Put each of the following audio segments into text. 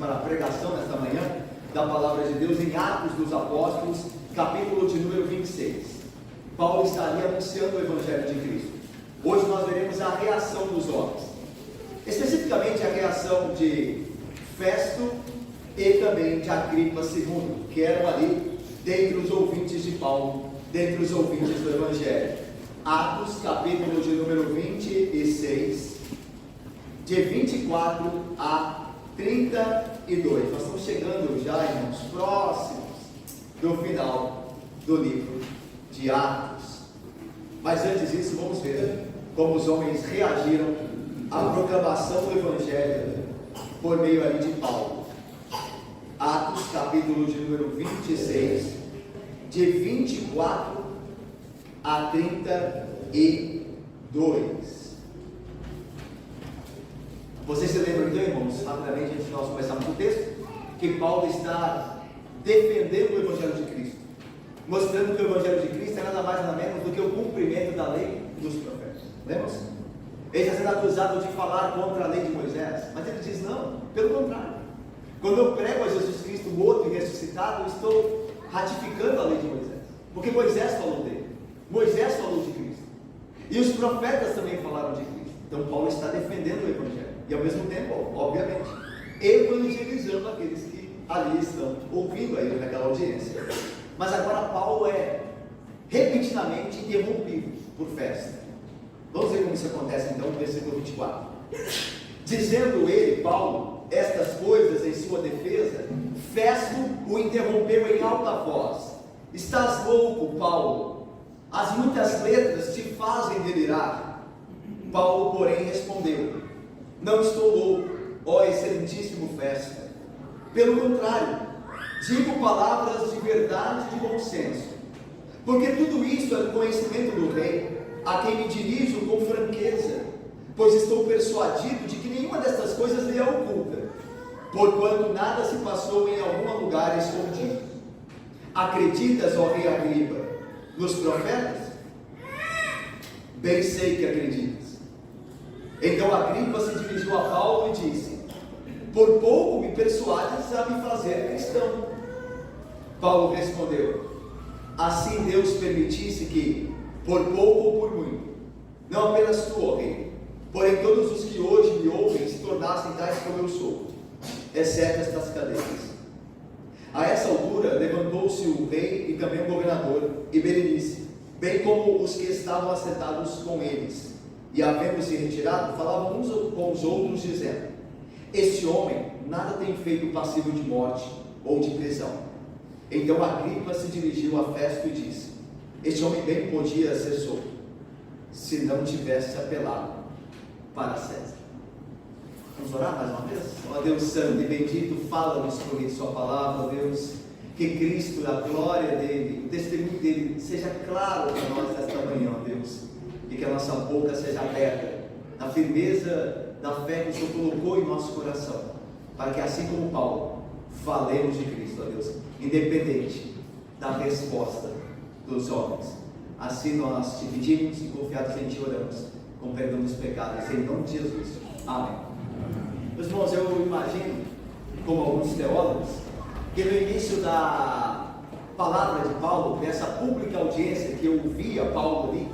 para a pregação nesta manhã da palavra de Deus em Atos dos Apóstolos, capítulo de número 26. Paulo está ali anunciando o Evangelho de Cristo. Hoje nós veremos a reação dos homens, especificamente a reação de Festo e também de Agripa II, que eram ali dentre os ouvintes de Paulo, dentre os ouvintes do Evangelho. Atos, capítulo de número 26, de 24 a 32. Nós estamos chegando já, irmãos, próximos do final do livro de Atos. Mas antes disso, vamos ver como os homens reagiram à proclamação do Evangelho por meio ali de Paulo. Atos, capítulo de número 26, de 24 a 32. Vocês se lembram então, irmãos, rapidamente, antes de nós começarmos o texto, que Paulo está defendendo o Evangelho de Cristo, mostrando que o Evangelho de Cristo é nada mais nada menos do que o cumprimento da lei dos profetas. Lembram-se? Ele está sendo acusado de falar contra a lei de Moisés, mas ele diz: não, pelo contrário. Quando eu prego a Jesus Cristo morto e ressuscitado, eu estou ratificando a lei de Moisés, porque Moisés falou dele, Moisés falou de Cristo, e os profetas também falaram de Cristo. Então Paulo está defendendo o Evangelho, e ao mesmo tempo, obviamente, evangelizando aqueles que ali estão ouvindo a ele naquela audiência. Mas agora Paulo é repentinamente interrompido por Festo. Vamos ver como isso acontece então no versículo 24. Dizendo ele, Paulo, estas coisas em sua defesa, Festo o interrompeu em alta voz: estás louco, Paulo? As muitas letras te fazem delirar. Paulo, porém, respondeu: não estou louco, ó excelentíssimo Festo. Pelo contrário, digo palavras de verdade e de bom senso, porque tudo isso é do conhecimento do rei, a quem me dirijo com franqueza, pois estou persuadido de que nenhuma destas coisas lhe é oculta, porquanto nada se passou em algum lugar escondido. Acreditas, ó rei Agripa, nos profetas? Bem sei que acreditas. Então Agripa se dirigiu a Paulo e disse: por pouco me persuades a me fazer cristão. Paulo respondeu: assim Deus permitisse que, por pouco ou por muito, não apenas tu, ó rei, porém todos os que hoje me ouvem se tornassem tais como eu sou, exceto estas cadeias. A essa altura levantou-se o rei e também o governador e Berenice, bem como os que estavam assentados com eles, e havendo-se retirado, falavam uns com os outros, dizendo: este homem nada tem feito passível de morte ou de prisão. Então Agripa se dirigiu a Festo e disse: este homem bem podia ser solto, se não tivesse apelado para César. Vamos orar mais uma vez? Ó Deus santo e bendito, fala-nos por meio de sua palavra, Deus, que Cristo, a glória dele, o testemunho dele seja claro para nós nesta manhã, Deus, e que a nossa boca seja aberta na firmeza da fé que o Senhor colocou em nosso coração, para que assim como Paulo, falemos de Cristo, ó Deus, independente da resposta dos homens. Assim nós te pedimos e confiados em ti oramos, com perdão dos pecados, em nome de Jesus. Amém. Meus irmãos, eu imagino, como alguns teólogos, que no início da palavra de Paulo, dessa pública audiência que eu ouvia Paulo ali,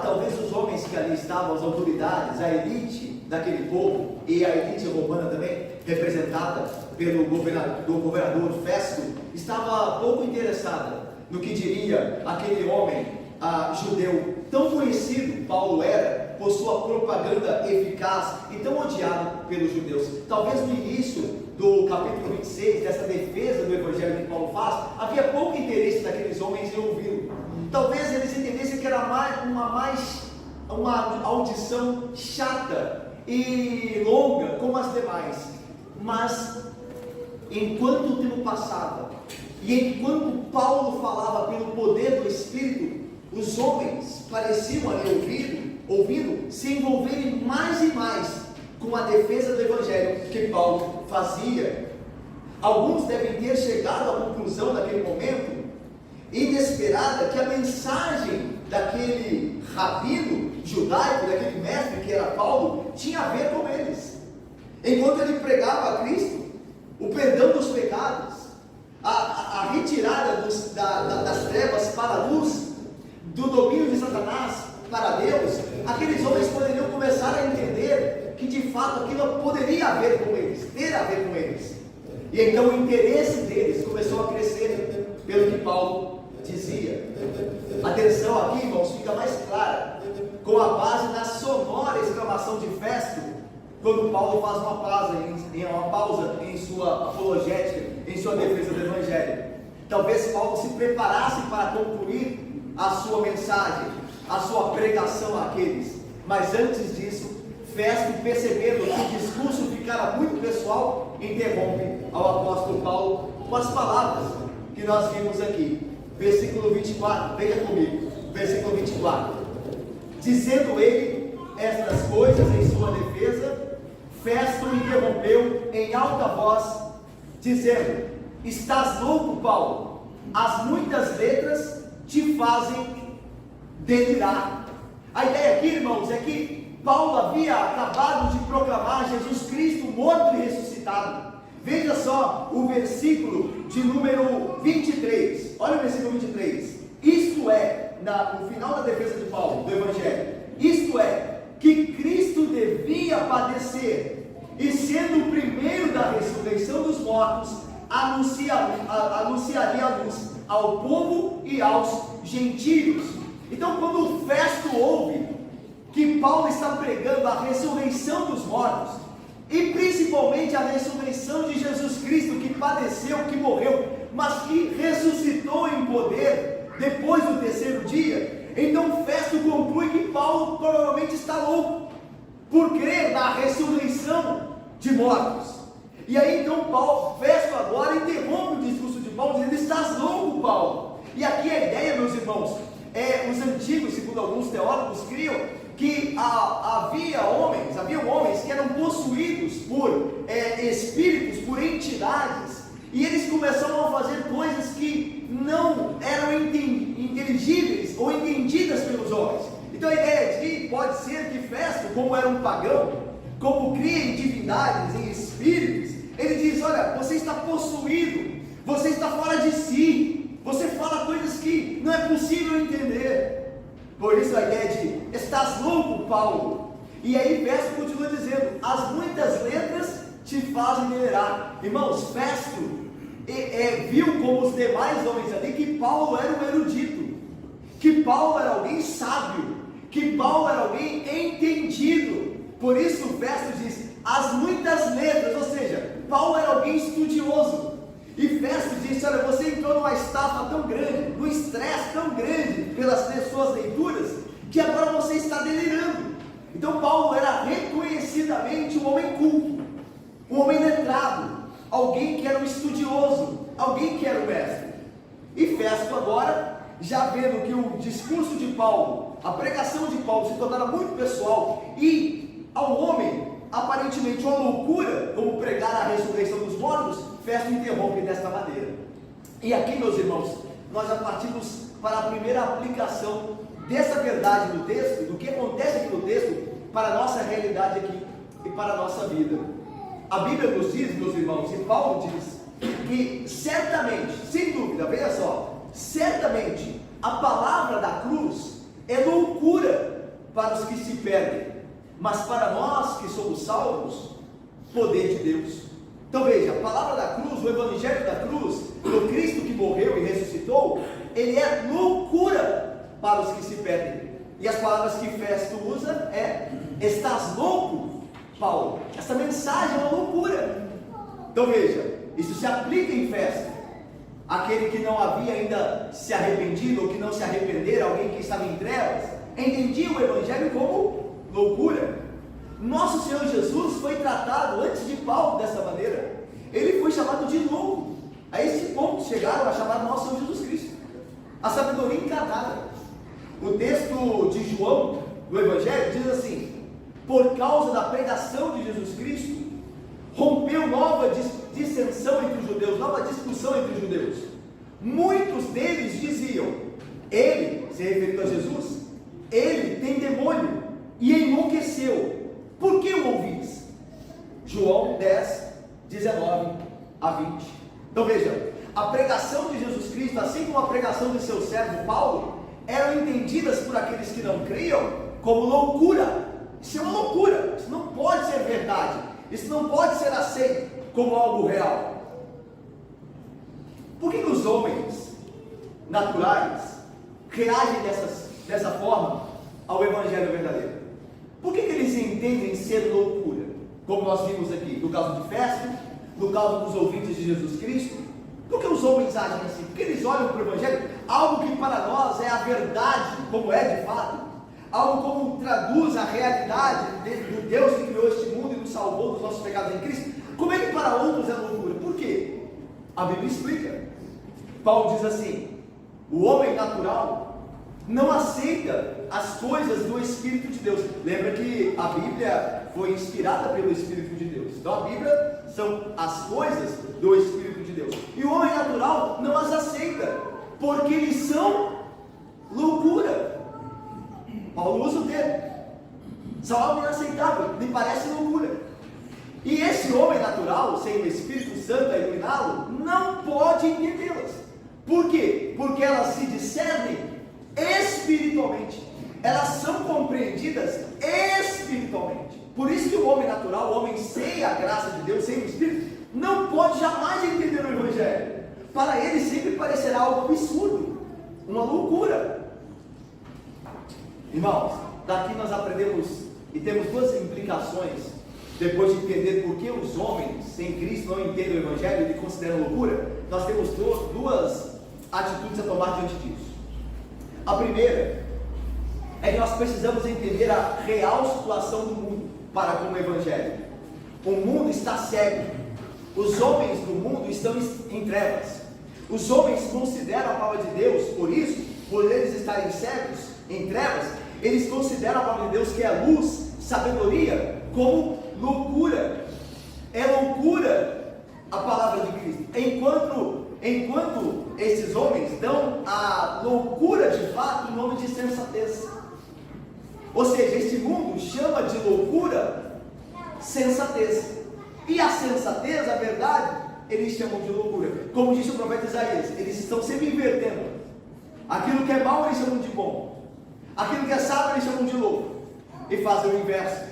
talvez os homens que ali estavam, as autoridades, a elite daquele povo, e a elite romana também, representada pelo governador Festo, estava pouco interessada no que diria aquele homem judeu, tão conhecido Paulo era por sua propaganda eficaz e tão odiado pelos judeus. Talvez no início do capítulo 26, dessa defesa do Evangelho que Paulo faz, havia pouco interesse daqueles homens em ouvi-lo. Talvez eles entendessem que era uma audição chata e longa como as demais. Mas enquanto o tempo passava e enquanto Paulo falava pelo poder do Espírito, os homens pareciam ali ouvindo se envolverem mais e mais com a defesa do Evangelho que Paulo fazia. Alguns devem ter chegado à conclusão naquele momento inesperada que a mensagem daquele rabino judaico, daquele mestre que era Paulo, tinha a ver com eles. Enquanto ele pregava a Cristo, o perdão dos pecados, a retirada das trevas para a luz, do domínio de Satanás para Deus, aqueles homens poderiam começar a entender que de fato aquilo poderia haver com eles, ter a ver com eles. E então o interesse deles começou a crescer, pelo que Paulo dizia. Atenção aqui, irmãos, fica mais clara, com a base na sonora exclamação de Festo, quando Paulo faz uma pausa em sua apologética, em sua defesa do Evangelho. Talvez Paulo se preparasse para concluir a sua mensagem, a sua pregação àqueles, mas antes disso, Festo, percebendo que o discurso ficara muito pessoal, interrompe ao apóstolo Paulo com as palavras que nós vimos aqui. Versículo 24, veja comigo, versículo 24. Dizendo ele estas coisas em sua defesa, Festo interrompeu em alta voz, dizendo: estás louco, Paulo? As muitas letras te fazem delirar. A ideia aqui, irmãos, é que Paulo havia acabado de proclamar Jesus Cristo morto e ressuscitado. Veja só o versículo de número 23. Olha o versículo 23. Isto é, no final da defesa de Paulo, do Evangelho, isto é, que Cristo devia padecer, e sendo o primeiro da ressurreição dos mortos, anunciaria a luz ao povo e aos gentios. Então, quando Festo ouve que Paulo está pregando a ressurreição dos mortos, e principalmente a ressurreição de Jesus Cristo, que padeceu, que morreu, mas que ressuscitou em poder depois do terceiro dia, então Festo conclui que Paulo provavelmente está louco por crer na ressurreição de mortos. E aí então Festo agora interrompe o discurso de Paulo, dizendo: estás louco, Paulo. E aqui a ideia, meus irmãos, os antigos, segundo alguns teólogos, criam que haviam homens que eram possuídos por espíritos, por entidades, e eles começaram a fazer coisas que não eram inteligíveis ou entendidas pelos homens. Então a ideia de que pode ser que Festo, como era um pagão, como cria em divindades, em espíritos, ele diz: olha, você está possuído, você está fora de si, você fala coisas que não é possível entender. Por isso a ideia de: estás louco, Paulo? E aí Festo continua dizendo: as muitas letras te fazem delirar. Irmãos, Festo viu como os demais homens ali que Paulo era um erudito, que Paulo era alguém sábio, que Paulo era alguém entendido. Por isso Festo diz: as muitas letras, ou seja, Paulo era alguém estudioso. E Festo disse: olha, você entrou numa estafa tão grande, num estresse tão grande pelas suas leituras, que agora você está delirando. Então Paulo era reconhecidamente um homem culto, um homem letrado, alguém que era um estudioso, alguém que era um mestre. E Festo agora, já vendo que o discurso de Paulo, a pregação de Paulo se tornara muito pessoal, e ao homem aparentemente uma loucura, como pregar a ressurreição dos mortos, Festo interrompe desta maneira. E aqui, meus irmãos, nós já partimos para a primeira aplicação dessa verdade do texto, do que acontece aqui no texto, para a nossa realidade aqui e para a nossa vida. A Bíblia nos diz, meus irmãos, e Paulo diz, que certamente, sem dúvida, veja só, certamente a palavra da cruz é loucura para os que se perdem, mas para nós que somos salvos, poder de Deus. Então veja, a palavra da cruz, o evangelho da cruz, do Cristo que morreu e ressuscitou, ele é loucura para os que se perdem. E as palavras que Festo usa é: estás louco, Paulo? Essa mensagem é uma loucura. Então veja, isso se aplica em Festo. Aquele que não havia ainda se arrependido, ou que não se arrependera, alguém que estava em trevas, entendia o evangelho como loucura. Nosso Senhor Jesus foi tratado antes de Paulo dessa maneira. Ele foi chamado de louco. A esse ponto chegaram a chamar nosso Senhor Jesus Cristo, a sabedoria encarnada. O texto de João, do Evangelho, diz assim: por causa da pregação de Jesus Cristo, rompeu nova dissensão entre os judeus, nova discussão entre os judeus. Muitos deles diziam: ele, se referindo a Jesus, ele tem demônio e enlouqueceu. Por que o ouvis? João 10, 19 a 20. Então veja, a pregação de Jesus Cristo, assim como a pregação de seu servo Paulo, eram entendidas por aqueles que não criam como loucura. Isso é uma loucura, isso não pode ser verdade, isso não pode ser aceito como algo real. Por que os homens naturais reagem dessa forma ao Evangelho verdadeiro? Por que eles entendem ser loucura? Como nós vimos aqui, no caso de Festo, no caso dos ouvintes de Jesus Cristo. Por que os homens agem assim? Porque eles olham para o Evangelho, algo que para nós é a verdade, como é de fato, algo como traduz a realidade do Deus que criou este mundo e nos salvou dos nossos pecados em Cristo. Como é que para outros é loucura? Por quê? A Bíblia explica. Paulo diz assim: o homem natural não aceita as coisas do Espírito de Deus. Lembra que a Bíblia foi inspirada pelo Espírito de Deus. Então a Bíblia são as coisas do Espírito de Deus. E o homem natural não as aceita, porque eles são loucura. Paulo usa o termo. São algo inaceitável, me parece loucura. E esse homem natural, sem o Espírito Santo a iluminá-lo, não pode entendê-las. Por quê? Porque elas se discernem espiritualmente. Elas são compreendidas espiritualmente. Por isso que o homem natural, o homem sem a graça de Deus, sem o Espírito, não pode jamais entender o Evangelho. Para ele sempre parecerá algo absurdo, uma loucura. Irmãos, daqui nós aprendemos e temos duas implicações, depois de entender por que os homens sem Cristo não entendem o Evangelho e consideram loucura. Nós temos duas atitudes a tomar diante disso. A primeira é que nós precisamos entender a real situação do mundo para com o Evangelho. O mundo está cego. Os homens do mundo estão em trevas. Os homens consideram a palavra de Deus, por isso, por eles estarem cegos, em trevas, eles consideram a palavra de Deus, que é luz, sabedoria, como loucura. É loucura a palavra de Cristo. Enquanto esses homens dão a loucura de fato em nome de sensatez. Ou seja, este mundo chama de loucura sensatez. E a sensatez, a verdade, eles chamam de loucura. Como disse o profeta Isaías, eles estão sempre invertendo. Aquilo que é mau eles chamam de bom. Aquilo que é sábio eles chamam de louco. E fazem o inverso.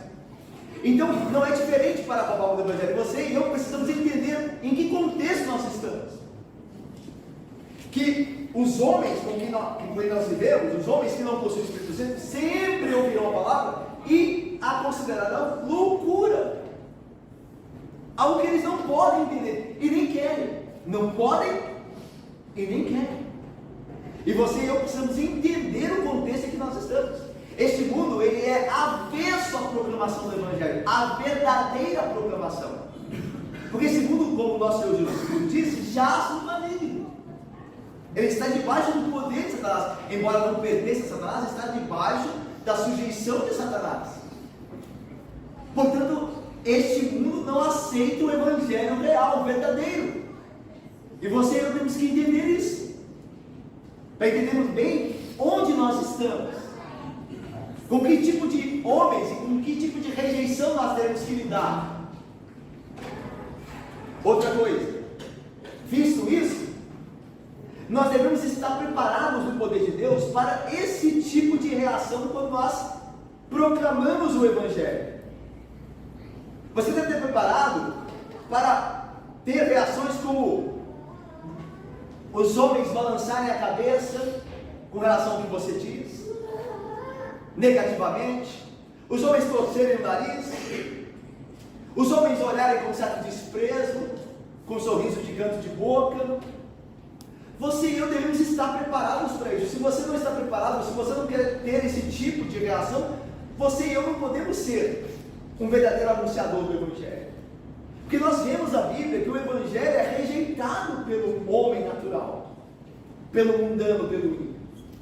Então não é diferente para a palavra do Evangelho. Você e eu precisamos entender em que contexto nós estamos. Que os homens com quem nós vivemos, os homens que não possuem o Espírito Santo, sempre ouvirão a palavra e a considerarão loucura. Algo que eles não podem entender e nem querem. Não podem e nem querem. E você e eu precisamos entender o contexto em que nós estamos. Este mundo, ele é avesso à proclamação do Evangelho, à verdadeira proclamação. Porque esse mundo, como o nosso Senhor Jesus Cristo disse, jaz no maligno. Ele está debaixo do poder de Satanás. Embora não pertença a Satanás, está debaixo da sujeição de Satanás. Portanto, este mundo não aceita o Evangelho real, verdadeiro. E você e eu temos que entender isso, para entendermos bem onde nós estamos, com que tipo de homens e com que tipo de rejeição nós temos que lidar. Outra coisa, visto isso, nós devemos estar preparados no poder de Deus para esse tipo de reação quando nós proclamamos o Evangelho. Você deve ter preparado para ter reações como os homens balançarem a cabeça com relação ao que você diz, negativamente, os homens torcerem o nariz, os homens olharem com certo desprezo, com um sorriso de canto de boca. Você e eu devemos estar preparados para isso. Se você não está preparado, se você não quer ter esse tipo de reação, você e eu não podemos ser um verdadeiro anunciador do Evangelho. Porque nós vemos na Bíblia que o Evangelho é rejeitado pelo homem natural, pelo mundano, pelo ímpio.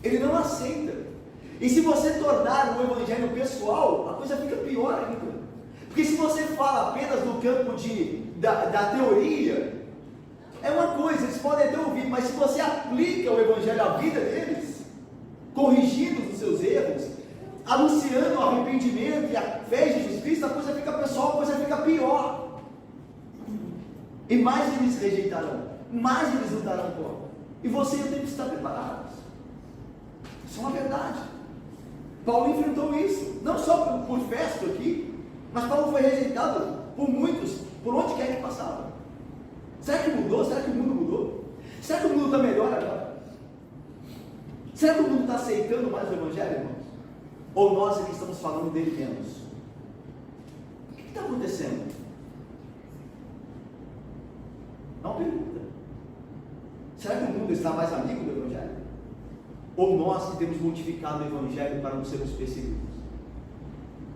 Ele não aceita. E se você tornar o Evangelho pessoal, a coisa fica pior ainda. Porque se você fala apenas no campo da teoria, é uma coisa, eles podem até ouvir, mas se você aplica o Evangelho à vida deles, corrigindo os seus erros, anunciando o arrependimento e a fé em Jesus Cristo, a coisa fica pessoal, a coisa fica pior. E mais eles rejeitarão, mais eles não darão conta. E você e eu temos que estar preparados. Isso é uma verdade. Paulo enfrentou isso, não só por Festo aqui, mas Paulo foi rejeitado por muitos, por onde quer que passava. Será que mudou? Será que o mundo mudou? Será que o mundo está melhor agora? Será que o mundo está aceitando mais o Evangelho, irmãos? Ou nós aqui estamos falando dele menos? O que está acontecendo? É uma pergunta. Será que o mundo está mais amigo do Evangelho? Ou nós que temos modificado o Evangelho para não sermos perseguidos?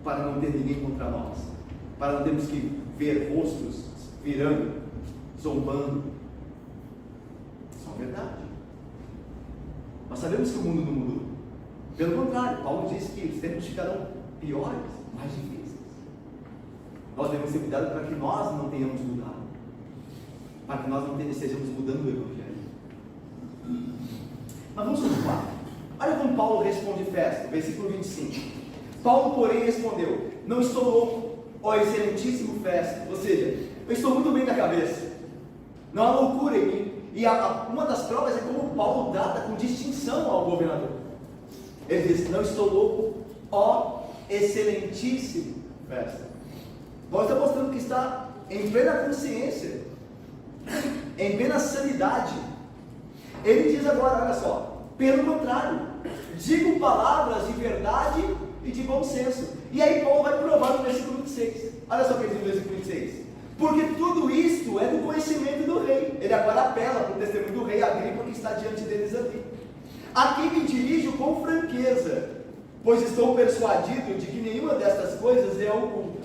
Para não ter ninguém contra nós? Para não termos que ver rostos virando, zombando? Isso é uma verdade. Nós sabemos que o mundo não mudou. Pelo contrário, Paulo disse que os tempos ficarão piores, mais difíceis. Nós devemos ter cuidado para que nós não tenhamos mudado. Para que nós não estejamos mudando o Evangelho. Mas vamos continuar. Olha como Paulo responde Festo, versículo 25. Paulo, porém, respondeu: não estou louco, ó excelentíssimo Festo. Ou seja, eu estou muito bem da cabeça. Não há loucura em mim. E uma das provas é como Paulo trata com distinção ao governador. Ele diz: não estou louco, ó excelentíssimo Festo. Paulo está mostrando que está em plena consciência, em plena sanidade. Ele diz agora, olha só, pelo contrário, digo palavras de verdade e de bom senso. E aí Paulo vai provar no versículo 26. Olha só o que ele diz no versículo 26. Porque tudo isto é do conhecimento do rei. Ele agora apela para o testemunho do rei Agripa que está diante deles ali. Aqui me dirijo com franqueza, pois estou persuadido de que nenhuma destas coisas é oculta,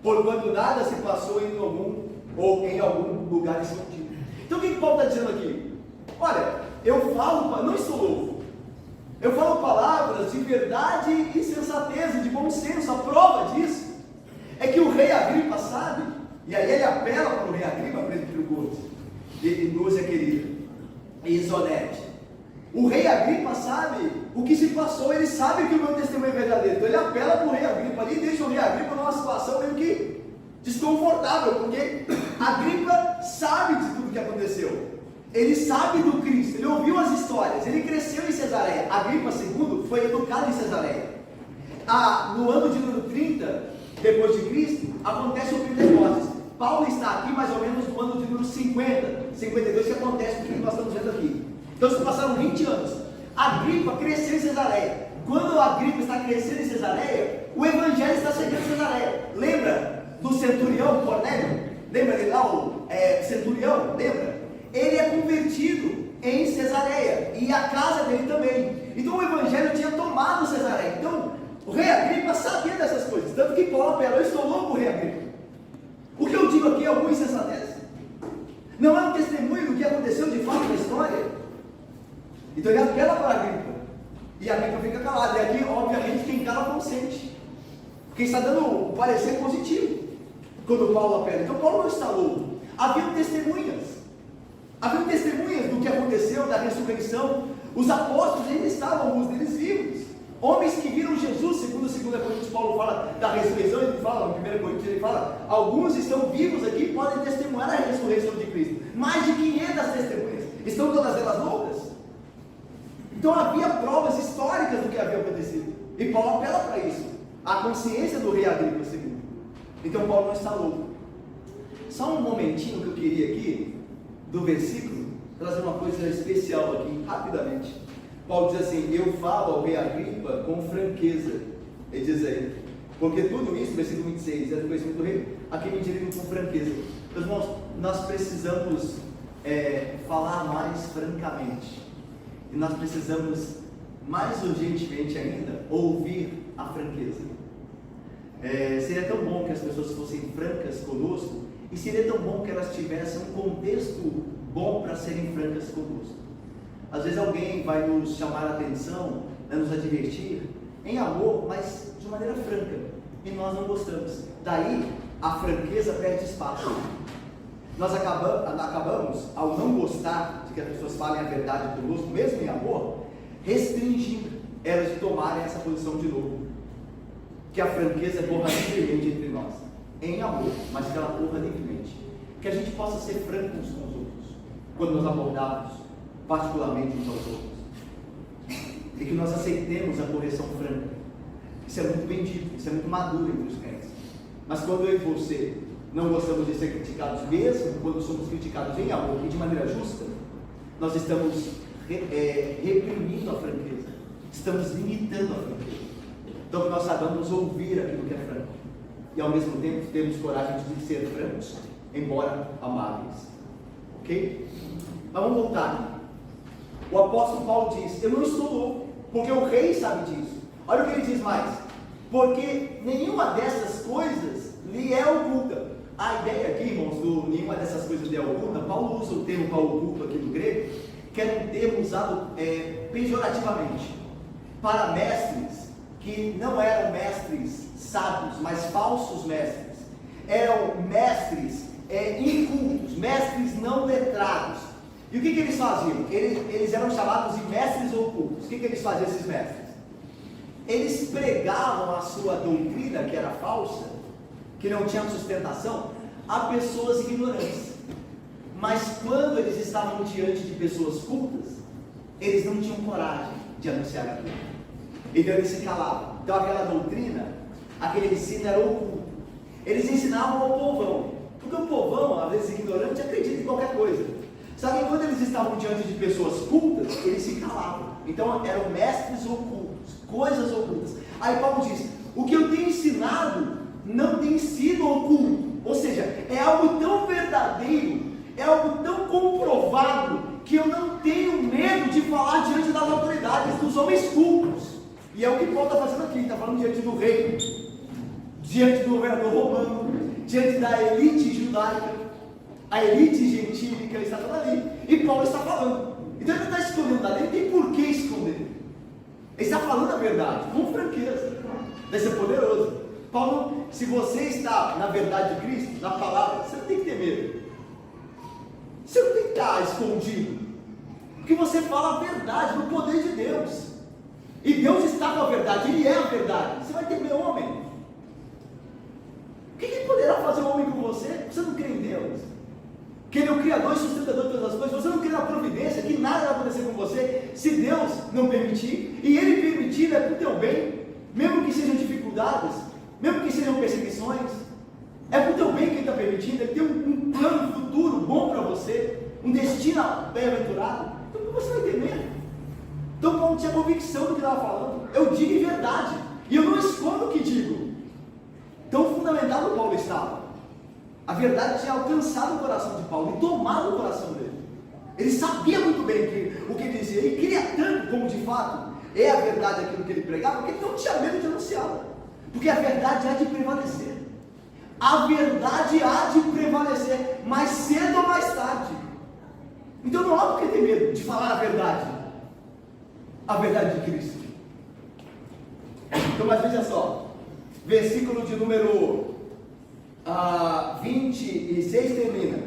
porquanto nada se passou em algum ou em algum lugar escondido. Então o que Paulo está dizendo aqui? Olha, eu falo, não estou louco, eu falo palavras de verdade e sensatez, de bom senso. A prova disso é que o rei Agripa sabe, e aí ele apela para o rei Agripa, presbítero Gomes, e Lúcia querida, e Isonete. O rei Agripa sabe o que se passou, ele sabe que o meu testemunho é verdadeiro, então ele apela para o rei Agripa ali e deixa o rei Agripa numa situação meio que desconfortável, porque Agripa sabe de tudo que aconteceu. Ele sabe do Cristo, ele ouviu as histórias, ele cresceu em Cesareia. Agripa II foi educado em Cesareia. No ano de número 30, depois de Cristo, acontece o Pentecostes. Paulo está aqui mais ou menos no ano de número 50, 52, que acontece o que nós estamos vendo aqui. Então se passaram 20 anos. Agripa cresceu em Cesareia. Quando Agripa está crescendo em Cesareia, o Evangelho está chegando em Cesareia. Lembra do centurião Cornélio? Lembra dele lá, o centurião? Lembra? Ele é convertido em Cesareia, e a casa dele também. Então o Evangelho tinha tomado Cesareia. Então o rei Agripa sabia dessas coisas, tanto que Paulo apela: eu estou louco, rei Agripa. O que eu digo aqui é alguma insensatez? Não é um testemunho do que aconteceu de fato na história? Então ele apela para Agripa, e Agripa fica calado. E aqui, obviamente, quem cala consente, porque está dando um parecer positivo quando Paulo apela. Então Paulo não está louco. Havia testemunhas do que aconteceu, da ressurreição. Os apóstolos ainda estavam, alguns deles vivos, homens que viram Jesus. Segundo 2 Coríntios, Paulo fala da ressurreição. Ele fala, no 1 Coríntios ele fala: alguns estão vivos aqui e podem testemunhar a ressurreição de Cristo. Mais de 500 testemunhas. Estão todas elas loucas? Então havia provas históricas do que havia acontecido, e Paulo apela para isso, a consciência do rei Agripa II. Então Paulo não está louco. Só um momentinho que eu queria aqui do versículo, trazer uma coisa especial aqui, rapidamente. Paulo diz assim: eu falo ao rei Agripa com franqueza. Ele diz aí, porque tudo isso, versículo 26, é do conhecimento do rei, aqui me dirijo com franqueza. Meus irmãos, nós precisamos falar mais francamente, e nós precisamos mais urgentemente ainda ouvir a franqueza. Seria tão bom que as pessoas fossem francas conosco, e seria tão bom que elas tivessem um contexto bom para serem francas conosco. Às vezes alguém vai nos chamar a atenção, nos advertir em amor, mas de maneira franca, e nós não gostamos. Daí a franqueza perde espaço. Nós acabamos, ao não gostar de que as pessoas falem a verdade conosco, mesmo em amor, restringindo elas de tomarem essa posição de novo. Que a franqueza corra livremente entre nós, em amor, mas que ela corra livremente. que a gente possa ser franco uns com os outros, quando nós abordarmos particularmente uns aos outros, e que nós aceitemos a correção franca. Isso é muito bendito, isso é muito maduro entre os crentes. Mas quando eu e você não gostamos de ser criticados, mesmo quando somos criticados em amor e de maneira justa, nós estamos reprimindo a franqueza, estamos limitando a franqueza. Então que nós sabemos ouvir aquilo que é franco, e ao mesmo tempo temos coragem de ser francos, embora amáveis. Ok? Mas vamos voltar aqui. O apóstolo Paulo diz: eu não estou louco, porque o rei sabe disso. Olha o que ele diz mais: porque nenhuma dessas coisas lhe é oculta. A ideia aqui, irmãos, do nenhuma dessas coisas lhe é oculta, Paulo usa o termo para oculto aqui no grego, que é um termo usado pejorativamente para mestres que não eram mestres sábios, mas falsos mestres. Eram mestres incultos, mestres não letrados. E o que eles faziam? Eles eram chamados de mestres ocultos. O que eles faziam, esses mestres? Eles pregavam a sua doutrina, que era falsa, que não tinha sustentação, a pessoas ignorantes. Mas quando eles estavam diante de pessoas cultas, eles não tinham coragem de anunciar aquilo. Então eles se calavam. Então aquela doutrina, aquele ensino era oculto. Eles ensinavam ao povão, porque o povão, às vezes ignorante, acredita em qualquer coisa. Sabe, quando eles estavam diante de pessoas cultas, eles se calavam. Então eram mestres ocultos, coisas ocultas. Aí Paulo diz: o que eu tenho ensinado não tem sido oculto. Ou seja, é algo tão verdadeiro, é algo tão comprovado, que eu não tenho medo de falar diante das autoridades, dos homens cultos. E é o que Paulo está fazendo aqui, está falando diante do rei, diante do governador romano, diante da elite judaica, a elite gentílica está toda ali, e Paulo está falando. Então ele não está escondendo nada, ele tem por que esconder. Ele está falando a verdade, com franqueza. Vai ser poderoso. Paulo, se você está na verdade de Cristo, na palavra, você não tem que ter medo. Você não tem que estar escondido, porque você fala a verdade no poder de Deus. E Deus está com a verdade, Ele é a verdade. Você vai temer homem? O que poderá fazer um homem com você? Você não crê em Deus, que Ele é o Criador e sustentador de todas as coisas. Você não crê na providência, que nada vai acontecer com você se Deus não permitir. E Ele permitir é para o teu bem, mesmo que sejam dificuldades, mesmo que sejam perseguições. É para o teu bem que Ele está permitindo. Ele tem um plano futuro bom para você, um destino bem-aventurado. Então por que você vai ter medo? Então Paulo tinha convicção do que estava falando. Eu digo em verdade, e eu não escondo o que digo. Tão fundamentado Paulo estava. A verdade tinha alcançado o coração de Paulo e tomado o coração dele. Ele sabia muito bem o que ele dizia, ele queria tanto como de fato é a verdade aquilo que ele pregava, porque ele não tinha medo de anunciá-la, porque a verdade há de prevalecer. A verdade há de prevalecer, mais cedo ou mais tarde. Então não há por que ter medo de falar a verdade de Cristo. Então, mas veja só, versículo de número 26 termina: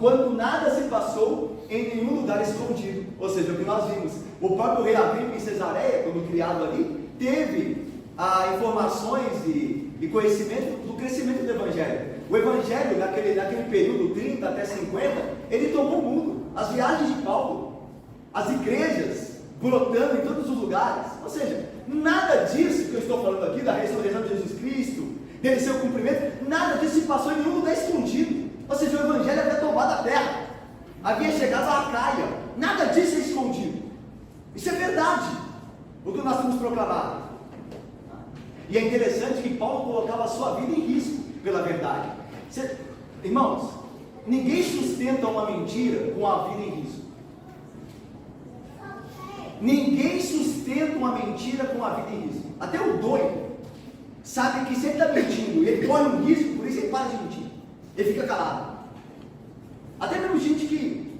quando nada se passou em nenhum lugar escondido. Ou seja, o que nós vimos, o próprio rei Agripa em Cesareia, quando criado ali, teve informações e conhecimento do crescimento do Evangelho. O Evangelho, naquele período 30 até 50, ele tomou o mundo. As viagens de Paulo, as igrejas brotando em todos os lugares. Ou seja, nada disso que eu estou falando aqui, da ressurreição de Jesus Cristo, dele seu cumprimento, nada disso se passou em nenhum lugar escondido. Ou seja, o Evangelho havia tomado a terra, havia chegado a Acaia. Nada disso é escondido. Isso é verdade, o que nós temos proclamado. E é interessante que Paulo colocava a sua vida em risco pela verdade. Irmãos, ninguém sustenta uma mentira com a vida em risco. Ninguém sustenta uma mentira com a vida em risco. Até o doido sabe que se ele está mentindo, ele corre um risco, por isso ele para de mentir. Ele fica calado. Até mesmo gente que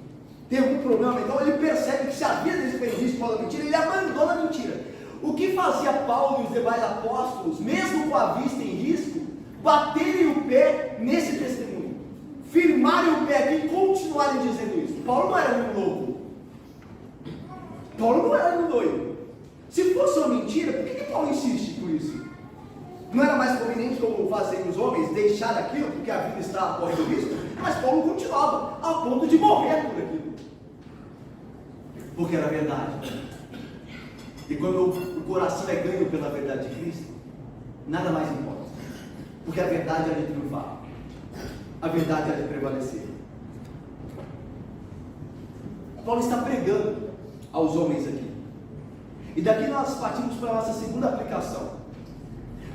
tem algum problema, então ele percebe que se a vida dele está em risco por causa da mentira, ele abandona a mentira. O que fazia Paulo e os demais apóstolos, mesmo com a vista em risco, baterem o pé nesse testemunho, firmarem o pé aqui e continuarem dizendo isso? Paulo não era nenhum louco. Paulo não era nenhum doido. Se fosse uma mentira, por que Paulo insiste por isso? Não era mais conveniente, como fazem os homens, deixar aquilo, porque a vida está correndo risco? Mas Paulo continuava, a ponto de morrer por aquilo. Porque era verdade. E quando o coração é ganho pela verdade de Cristo, nada mais importa. Porque a verdade é de triunfar. A verdade é de prevalecer. Paulo está pregando aos homens aqui. E daqui nós partimos para a nossa segunda aplicação.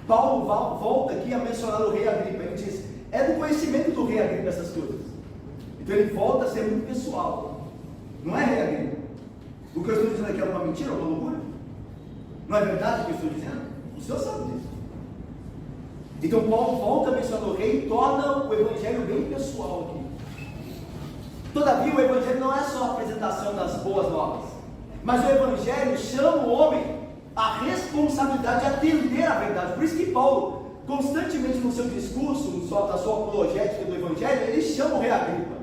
Paulo volta aqui a mencionar o rei Agripa. Ele diz, é do conhecimento do rei Agripa essas coisas. Então ele volta a ser muito pessoal. Não é, rei Agripa? O que eu estou dizendo aqui é uma mentira, uma loucura? Não é verdade o que eu estou dizendo? O senhor sabe disso. Então Paulo volta a mencionar o rei e torna o evangelho bem pessoal aqui. Todavia o evangelho não é só a apresentação das boas novas, mas o evangelho chama o homem à responsabilidade de atender à verdade. Por isso que Paulo, constantemente no seu discurso, na sua apologética do evangelho, ele chama o rei Agripa.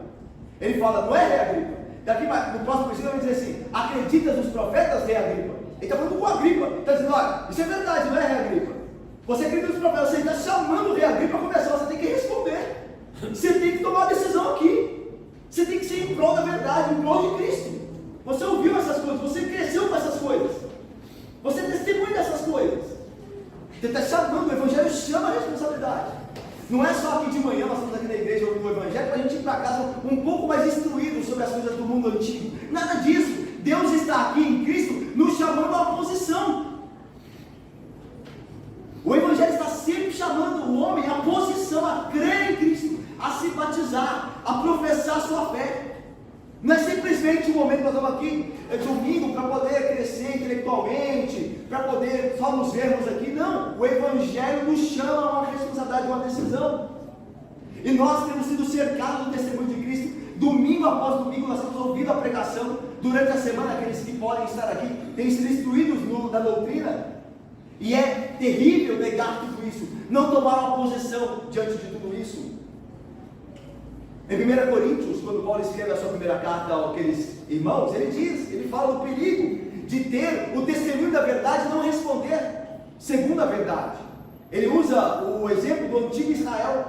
Ele fala, não é rei Agripa? Daqui no próximo versículo ele vai dizer assim, acreditas nos profetas, rei Agripa? Ele está falando com Agripa, está dizendo, olha, isso é verdade, não é rei Agripa? Você acredita nos profetas, você está chamando o rei Agripa para começar, você tem que responder. Você tem que tomar uma decisão aqui. Você tem que ser em prol da verdade, em prol de Cristo. Você ouviu essas coisas, você cresceu com essas coisas. Você testemunha dessas coisas. Você está chamando, o evangelho chama a responsabilidade. Não é só aqui de manhã, nós estamos aqui na igreja ouvindo o evangelho, para a gente ir para casa um pouco mais instruído sobre as coisas do mundo antigo. Nada disso. Deus está aqui em Cristo nos chamando à posição. O evangelho está sempre chamando o homem à posição, a crer em Cristo, a se batizar, a professar a sua fé. Não é simplesmente um momento que nós estamos aqui, domingo, para poder crescer intelectualmente, para poder só nos vermos aqui. Não, o evangelho nos chama a uma responsabilidade, uma decisão. E nós temos sido cercados do testemunho de Cristo. Domingo após domingo nós temos ouvido a pregação. Durante a semana, aqueles que podem estar aqui têm sido instruídos na doutrina. E é terrível negar tudo isso, não tomar uma posição diante de tudo isso. Em 1 Coríntios, quando Paulo escreve a sua primeira carta àqueles irmãos, ele fala do perigo de ter o testemunho da verdade e não responder segundo a verdade. Ele usa o exemplo do antigo Israel,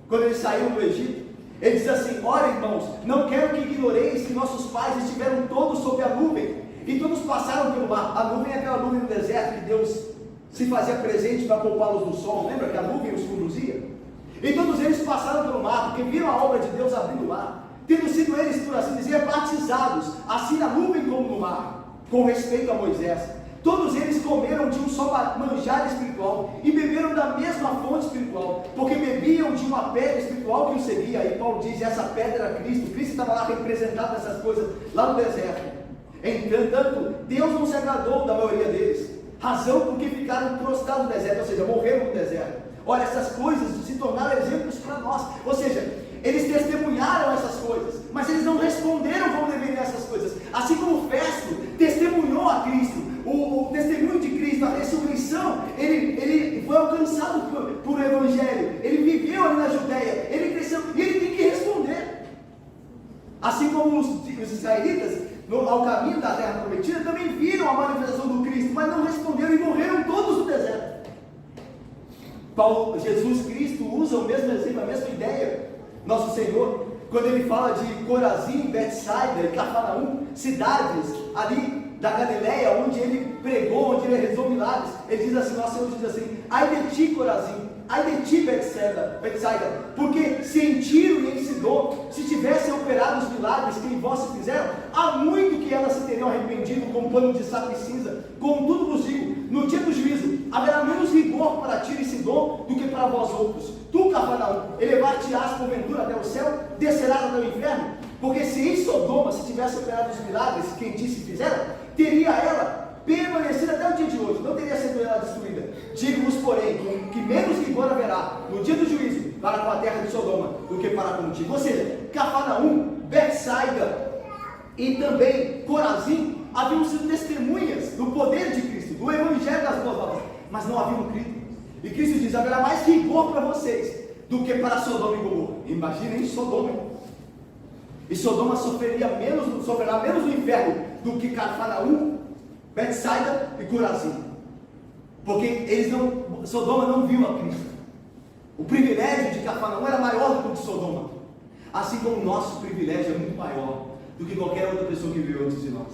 quando eles saíram do Egito. Ele diz assim, ora irmãos, não quero que ignoreis que nossos pais estiveram todos sob a nuvem, e todos passaram pelo mar. A nuvem é aquela nuvem do deserto que Deus se fazia presente para poupá-los do sol. Lembra que a nuvem os conduzia? E todos eles passaram pelo mar, porque viram a obra de Deus abrindo o mar, tendo sido eles, por assim dizer, batizados, assim na nuvem como no mar, com respeito a Moisés. Todos eles comeram de um só manjar espiritual e beberam da mesma fonte espiritual, porque bebiam de uma pedra espiritual que os seguia. E Paulo diz, essa pedra era Cristo. Cristo estava lá representado nessas coisas, lá no deserto. Entretanto, Deus não se agradou da maioria deles, razão porque ficaram prostrados no deserto, ou seja, morreram no deserto. Olha, essas coisas se tornaram exemplos para nós, ou seja, eles testemunharam essas coisas, mas eles não responderam como deveriam essas coisas. Assim como Festo testemunhou a Cristo, o testemunho de Cristo, a ressurreição, ele foi alcançado por o Evangelho, ele viveu ali na Judéia, ele cresceu, e ele tem que responder. Assim como os israelitas, ao caminho da terra prometida, também viram a manifestação do Cristo, mas não responderam e morreram todos no deserto. Jesus Cristo usa o mesmo exemplo, a mesma ideia, nosso Senhor, quando ele fala de Corazim, Betsaida e Cafarnaum, cidades ali da Galileia, onde ele pregou, onde ele realizou milagres. Ele diz assim, nosso Senhor diz assim, ai de ti Corazim, ai de ti Betsaida, porque se em Tiro e em Sidom se tivessem operado os milagres que em vós se fizeram, há muito que elas se teriam arrependido com pano de saco e cinza. Contudo vos digo, no dia do juízo haverá menos rigor para Tiro e Sidom do que para vós outros. Tu, Cafarnaum, elevar-te-ás porventura até o céu, descerás até o inferno? Porque se em Sodoma se tivesse operado os milagres que em ti se fizeram, teria ela permanecido até o dia de hoje, não teria sido ela destruída. Digo-vos, porém, que menos rigor haverá no dia do juízo para com a terra de Sodoma do que para contigo. Ou seja, Cafarnaum, Betsaida e também Corazim haviam sido testemunhas do poder de Cristo, do evangelho das boas novas, mas não haviam crido. E Cristo diz, haverá mais rigor para vocês do que para Sodoma e Gomorra. Imaginem Sodoma. E Sodoma sofrerá menos no inferno do que Cafarnaum, Betsaida e Corazim. Porque Sodoma não viu a Cristo. O privilégio de Cafarnaum era maior do que o de Sodoma. Assim como o nosso privilégio é muito maior do que qualquer outra pessoa que viveu antes de nós.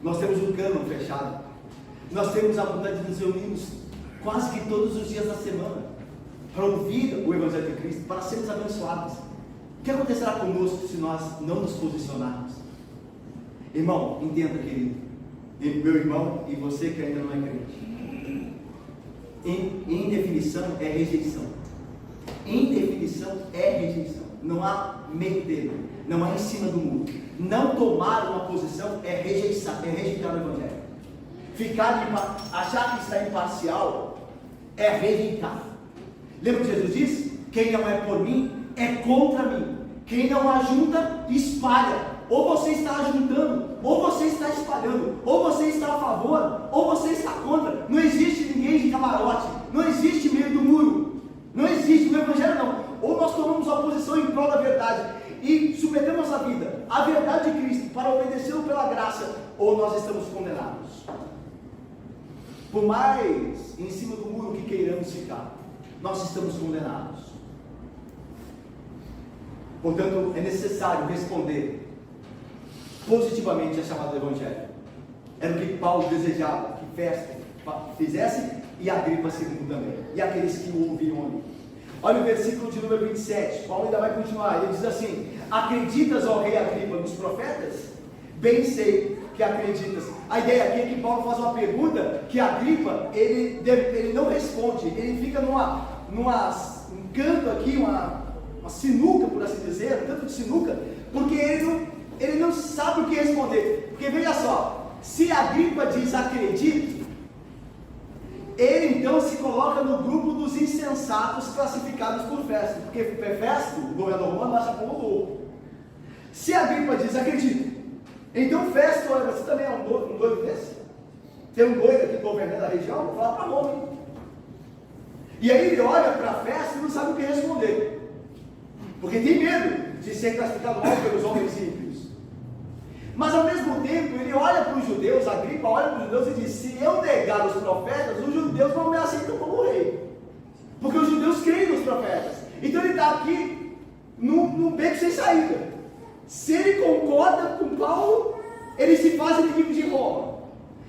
Nós temos um cânon fechado. Nós temos a vontade de nos reunirmos quase que todos os dias da semana para ouvir o Evangelho de Cristo, para sermos abençoados. O que acontecerá conosco se nós não nos posicionarmos? Irmão, entenda, querido, e meu irmão e você que ainda não é crente, em definição é rejeição. Em definição é rejeição. Não há meio termo, não há em cima do muro. Não tomar uma posição é rejeitar o Evangelho. Achar que está imparcial é rejeitar. Lembra que Jesus disse? Quem não é por mim é contra mim. Quem não ajunta, espalha. Ou você está ajuntando, ou você está espalhando, ou você está a favor, ou você está contra. Não existe ninguém de camarote, não existe meio do muro, não existe no Evangelho não. Ou nós tomamos a posição em prol da verdade e submetemos a vida à verdade de Cristo para obedecê-lo pela graça, ou nós estamos condenados. Por mais em cima do muro que queiramos ficar, nós estamos condenados. Portanto, é necessário responder positivamente a chamada do Evangelho. Era o que Paulo desejava que Festo fizesse e Agripa II também, e aqueles que o ouviram ali. Olha o versículo de número 27, Paulo ainda vai continuar, ele diz assim: acreditas, ó rei Agripa, nos profetas? Bem sei que acreditas. A ideia aqui é que Paulo faz uma pergunta que Agripa, ele não responde, ele fica um canto aqui, uma sinuca, por assim dizer, um canto de sinuca, porque ele não sabe o que responder. Porque veja só, se Agripa diz acredito, ele então se coloca no grupo dos insensatos classificados por Festo, porque Festo, o governador romano, acha como louco. Se Agripa diz acredito, então Festo, olha, você também é um doido desse? Tem um doido aqui governando a região? Vou falar para Roma, hein? E aí ele olha para Festo e não sabe o que responder, porque tem medo de ser classificado mal pelos homens ímpios. Mas ao mesmo tempo ele olha para os judeus, Agripa olha para os judeus e diz: se eu negar os profetas, os judeus não me aceitam como rei, porque os judeus creem nos profetas. Então ele está aqui num beco sem saída. Se ele concorda com Paulo, ele se faz inimigo de Roma.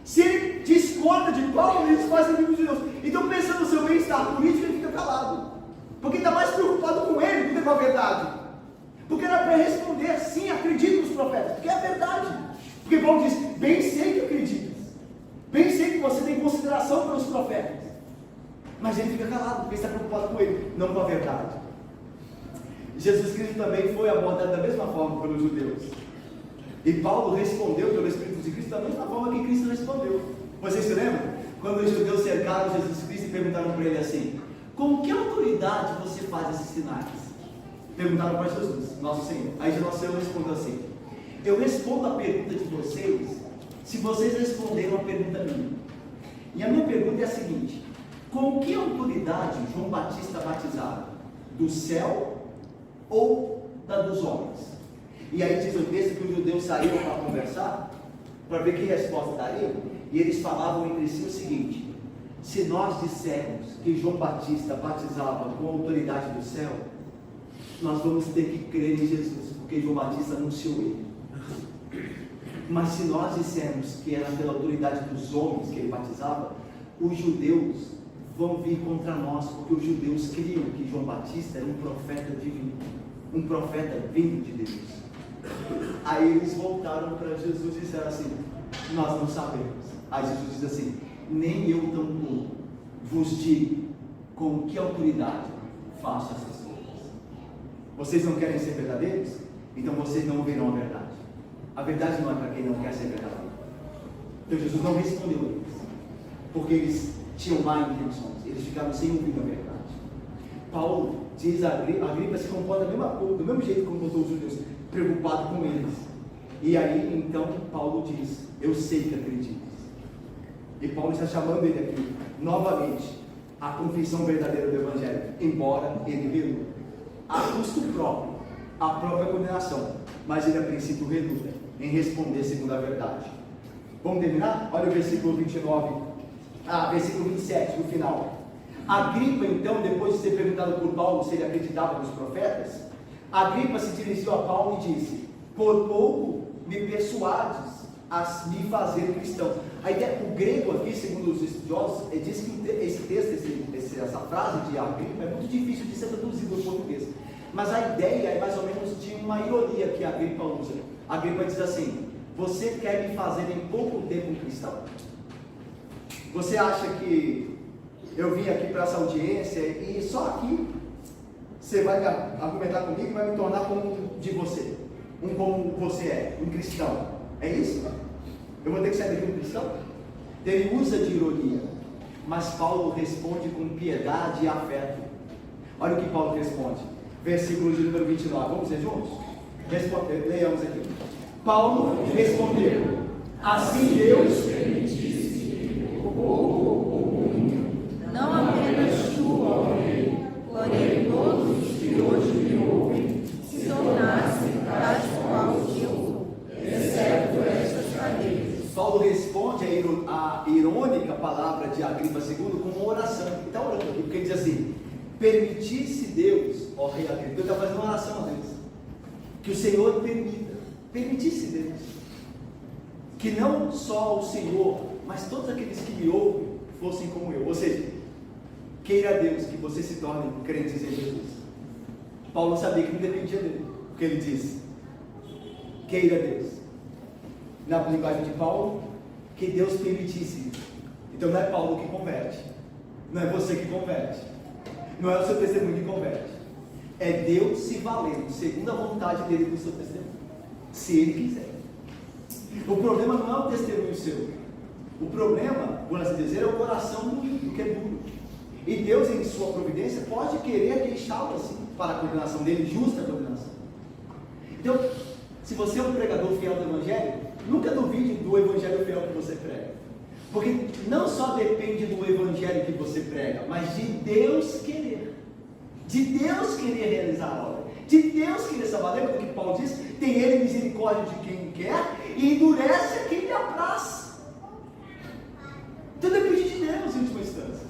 Se ele discorda de Paulo, ele se faz inimigo de Deus. Então, pensando no seu bem-estar político, ele fica calado, porque está mais preocupado com ele do que com a verdade. Porque era para responder: sim, acredito nos profetas, porque é verdade. Porque Paulo diz: bem sei que acreditas, bem sei que você tem consideração pelos profetas. Mas ele fica calado, porque está preocupado com ele, não com a verdade. Jesus Cristo também foi abordado da mesma forma pelos judeus, e Paulo respondeu pelo Espírito de Cristo da mesma forma que Cristo respondeu. Vocês se lembram? Quando os judeus cercaram Jesus Cristo e perguntaram para ele assim: com que autoridade você faz esses sinais? Perguntaram para Jesus, nosso Senhor. Aí nosso Senhor respondeu assim: eu respondo a pergunta de vocês se vocês responderam a pergunta minha. E a minha pergunta é a seguinte: com que autoridade João Batista batizava? Do céu ou da dos homens? E aí diz o texto que os judeus saíram para conversar, para ver que resposta daria, e eles falavam entre si o seguinte: se nós dissermos que João Batista batizava com a autoridade do céu, nós vamos ter que crer em Jesus, porque João Batista anunciou ele. Mas se nós dissermos que era pela autoridade dos homens que ele batizava, os judeus vão vir contra nós, porque os judeus criam que João Batista era um profeta divino, um profeta vindo de Deus. Aí eles voltaram para Jesus e disseram assim: nós não sabemos. Aí Jesus diz assim: nem eu tampouco vos digo com que autoridade faço essas coisas. Vocês não querem ser verdadeiros? Então vocês não ouvirão a verdade. A verdade não é para quem não quer ser verdadeiro. Então Jesus não respondeu a eles, porque eles tinham má intenções, eles ficaram sem ouvir a verdade. Paulo diz a Agripa se comporta do mesmo jeito como os judeus, preocupado com eles. E aí então Paulo diz: eu sei que acreditas. E Paulo está chamando ele aqui novamente a confissão verdadeira do Evangelho, embora ele reluta a custo próprio, a própria condenação, mas ele a princípio reluta em responder segundo a verdade. Vamos terminar? Olha o versículo 27, no final. Agripa então, depois de ser perguntado por Paulo se ele acreditava nos profetas, Agripa se dirigiu a Paulo e disse: por pouco me persuades a me fazer cristão. A ideia, o grego aqui, segundo os estudiosos, diz que esse texto, essa frase de Agripa é muito difícil de ser traduzido no português. Mas a ideia é mais ou menos de uma ironia que a Agripa usa. A Agripa diz assim: você quer me fazer em pouco tempo um cristão? Você acha que eu vim aqui para essa audiência e só aqui você vai argumentar comigo e vai me tornar como como você é, um cristão? É isso? Eu vou ter que sair daqui um cristão? Ele usa de ironia, mas Paulo responde com piedade e afeto. Olha o que Paulo responde, versículo de número 29, vamos ler juntos? Leiamos aqui. Paulo respondeu: assim Deus não apenas tu, ó rei, porém todos os que hoje me ouvem, se tornassem tais qual eu sou, exceto estas cadeias. Paulo responde a irônica palavra de Agripa II com uma oração. Ele está orando aqui, porque ele diz assim: permitisse Deus, ó rei Agripa, ele está fazendo uma oração a Deus, que o Senhor permitisse Deus, que não só o Senhor, mas todos aqueles que me ouvem fossem como eu. Ou seja, queira Deus que você se torne crentes em Jesus. Paulo sabia que não dependia dele, porque ele disse: queira Deus. Na linguagem de Paulo, que Deus permitisse isso. Então não é Paulo que converte, não é você que converte, não é o seu testemunho que converte, é Deus se valendo segundo a vontade dele do seu testemunho, se ele quiser. O problema não é o testemunho seu, o problema, por assim dizer, é o coração do ímpio, que é duro. E Deus, em sua providência, pode querer deixá-lo assim, para a condenação dele, justa condenação. Então, se você é um pregador fiel do Evangelho, nunca duvide do Evangelho fiel que você prega, porque não só depende do Evangelho que você prega, mas de Deus querer realizar a obra, de Deus querer salvar. Lembra do que Paulo diz? Tem Ele misericórdia de quem quer e endurece a quem lhe apraz. Então depende de Deus em última instância.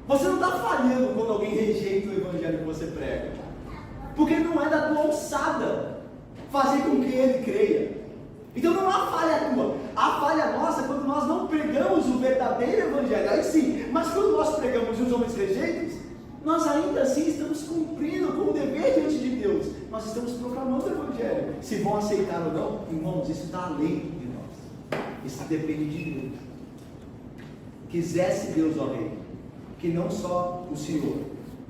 Você não está falhando quando alguém rejeita o Evangelho que você prega, porque não é da tua alçada fazer com que ele creia. Então não há falha tua, há falha nossa quando nós não pregamos o verdadeiro Evangelho, aí sim. Mas quando nós pregamos e os homens rejeitam, nós ainda assim estamos cumprindo com o dever diante de Deus, nós estamos proclamando o Evangelho. Se vão aceitar ou não, irmãos, isso está além de nós, isso depende de Deus. Quisesse Deus, ó rei, que não só o Senhor,